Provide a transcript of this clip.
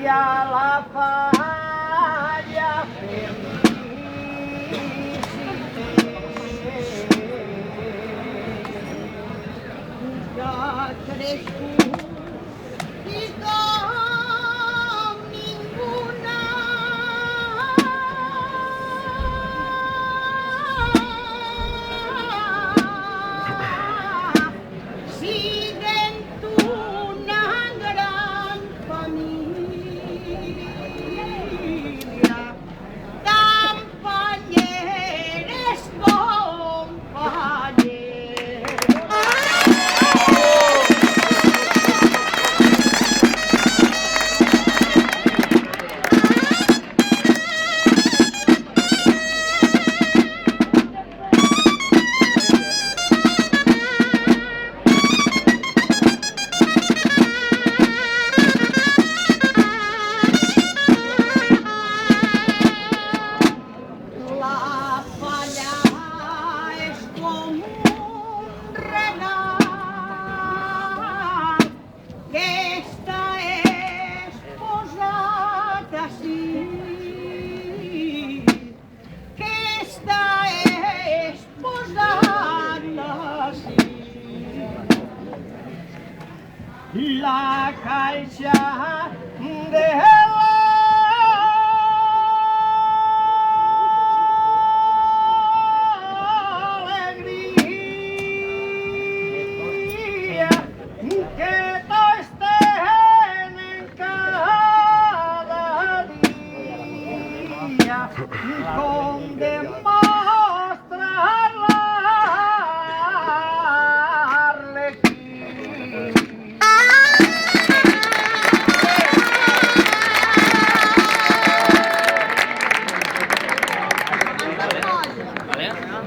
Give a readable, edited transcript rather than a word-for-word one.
la falla ya crescut i com ninguna siguen una gran família d'ampanyers companyers. La falla és com un regal que està exposat ací, que està exposat ací. La caixa de alegria que tots tenen cada dia com demà